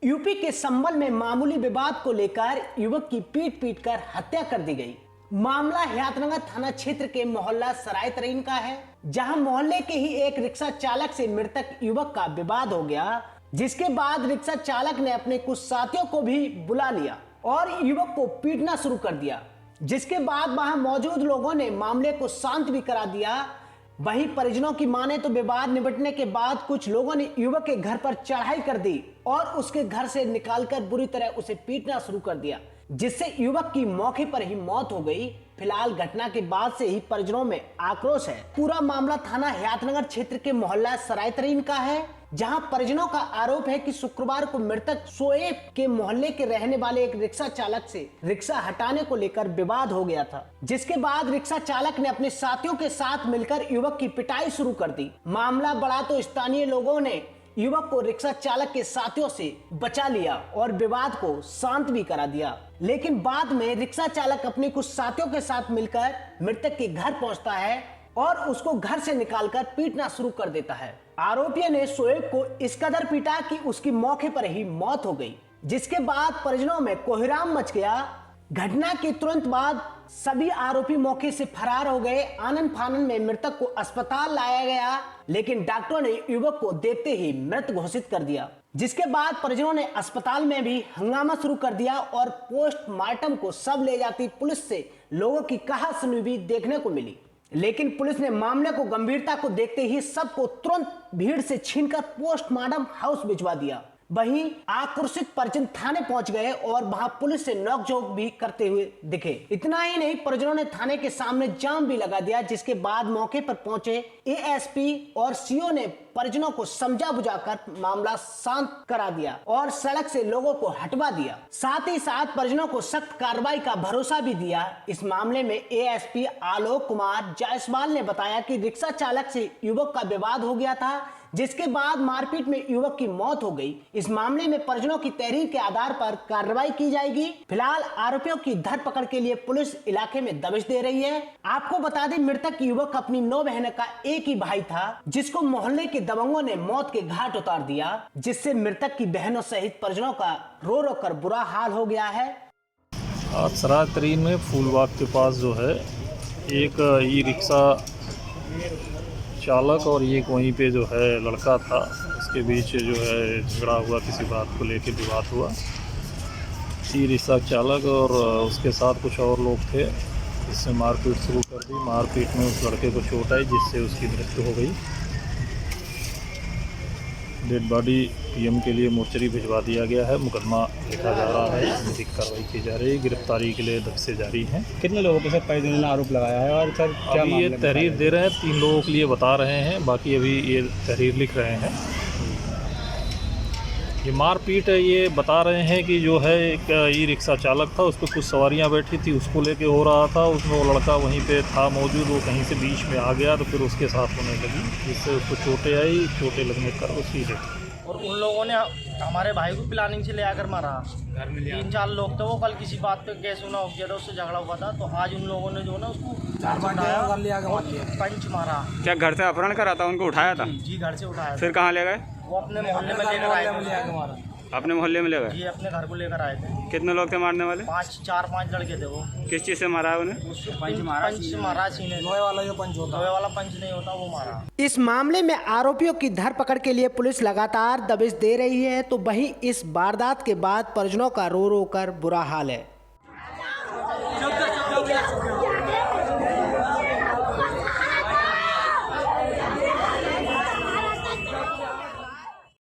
UP के संभल में मामूली विवाद को लेकर युवक की पीट कर हत्या कर दी गई। मामला हयातनगर थाना क्षेत्र के मोहल्ला सराय तरीन का है, जहां मोहल्ले के ही एक रिक्शा चालक से मृतक युवक का विवाद हो गया, जिसके बाद रिक्शा चालक ने अपने कुछ साथियों को भी बुला लिया और युवक को पीटना शुरू कर दिया, जिसके बाद वहां मौजूद लोगों ने मामले को शांत भी करा दिया। वहीं परिजनों की माने तो विवाद निपटने के बाद कुछ लोगों ने युवक के घर पर चढ़ाई कर दी और उसके घर से निकालकर बुरी तरह उसे पीटना शुरू कर दिया, जिससे युवक की मौके पर ही मौत हो गई। फिलहाल घटना के बाद से ही परिजनों में आक्रोश है। पूरा मामला थाना हयातनगर क्षेत्र के मोहल्ला सराय तरीन का है, जहां परिजनों का आरोप है कि शुक्रवार को मृतक शोएब के मोहल्ले के रहने वाले एक रिक्शा चालक से रिक्शा हटाने को लेकर विवाद हो गया था, जिसके बाद रिक्शा चालक ने अपने साथियों के साथ मिलकर युवक की पिटाई शुरू कर दी। मामला बढ़ा तो स्थानीय लोगों ने युवक को रिक्शा चालक के साथियों से बचा लिया और विवाद को शांत भी करा दिया, लेकिन बाद में रिक्शा चालक अपने कुछ साथियों के साथ मिलकर मृतक के घर पहुंचता है और उसको घर से निकालकर पीटना शुरू कर देता है। आरोपियों ने शोएब को इस कदर पीटा कि उसकी मौके पर ही मौत हो गई, जिसके बाद परिजनों में कोहराम मच गया। घटना के तुरंत बाद सभी आरोपी मौके से फरार हो गए। आनन फानन में मृतक को अस्पताल लाया गया, लेकिन डॉक्टरों ने युवक को देखते ही मृत घोषित कर दिया, जिसके बाद परिजनों ने अस्पताल में भी हंगामा शुरू कर दिया और पोस्टमार्टम को सब ले जाती पुलिस से लोगों की कहासुनी भी देखने को मिली, लेकिन पुलिस ने मामले को गंभीरता को देखते ही सबको तुरंत भीड़ से छीनकर पोस्टमार्टम हाउस भिजवा दिया। वहीं आक्रोशित परिजन थाने पहुंच गए और वहां पुलिस से नोकझोंक भी करते हुए दिखे। इतना ही नहीं, परिजनों ने थाने के सामने जाम भी लगा दिया, जिसके बाद मौके पर पहुंचे एएसपी और सीओ ने परिजनों को समझा बुझाकर मामला शांत करा दिया और सड़क से लोगों को हटवा दिया। साथ ही साथ परिजनों को सख्त कार्रवाई का भरोसा भी दिया। इस मामले में एएसपी आलोक कुमार जायसवाल ने बताया कि रिक्शा चालक से युवक का विवाद हो गया था, जिसके बाद मारपीट में युवक की मौत हो गई। इस मामले में परिजनों की तहरीर के आधार पर कार्रवाई की जाएगी। फिलहाल आरोपियों की धरपकड़ के लिए पुलिस इलाके में दबिश दे रही है। आपको बता दें, मृतक युवक अपनी 9 बहनों का एक ही भाई था, जिसको मोहल्ले के दबंगों ने मौत के घाट उतार दिया, जिससे मृतक की बहनों सहित परिजनों का रो रो कर बुरा हाल हो गया है। आज सराय तरीन में फूलबाग के पास जो है एक ई रिक्शा चालक और एक वहीं पे जो है लड़का था, उसके बीच जो है झगड़ा हुआ, किसी बात को लेकर विवाद हुआ। ई रिक्शा चालक और उसके साथ कुछ और लोग थे, इससे मारपीट शुरू कर दी। मारपीट में उस लड़के को चोट आई, जिससे उसकी मृत्यु हो गई। डेड बॉडी पीएम के लिए मोर्चरी भिजवा दिया गया है। मुकदमा लिखा जा रहा है, विधिक कार्रवाई की जा रही है। गिरफ्तारी के लिए दबिशें जारी हैं। कितने लोगों के साथ परिजनों ने आरोप लगाया है और सर क्या अभी ये तहरीर दे रहे हैं, 3 लोगों के लिए बता रहे हैं, बाकी अभी ये तहरीर लिख रहे हैं। ये मारपीट ये बता रहे हैं कि जो है एक ई रिक्शा चालक था, उस पर कुछ सवारियां बैठी थी, उसको लेके हो रहा था। उसमें वो लड़का वहीं पे था मौजूद, वो कहीं से बीच में आ गया तो फिर उसके साथ होने लगी, जिससे उसको चोटें आई। चोटें लगने पर वो सीरियस। और उन लोगों ने हमारे भाई को प्लानिंग से ले आकर मारा। घर में 3-4 लोग थे, वो कल किसी बात पे गैस होना हो गया था, उससे झगड़ा हुआ था, तो आज उन लोगों ने जो ना उसको पंच मारा। क्या घर से अपहरण करा था, उनको उठाया था? जी घर से उठाया। फिर कहाँ ले गए? वो अपने मोहल्ले में लेकर आए थे। अपने मोहल्ले में ले गए? जी अपने घर को लेकर आए थे। कितने लोग थे मारने वाले? 4-5 लड़के थे। वो किस चीज़ से मारा है उन्हें? पंच से मारा, सीने लोहे वाला जो पंच होता, लोहे वाला पंच नहीं होता, वो मारा। इस मामले में आरोपियों की धरपकड़ के लिए पुलिस लगातार दबिश दे रही है, तो वहीं इस वारदात के बाद परिजनों का रो रो कर बुरा हाल है।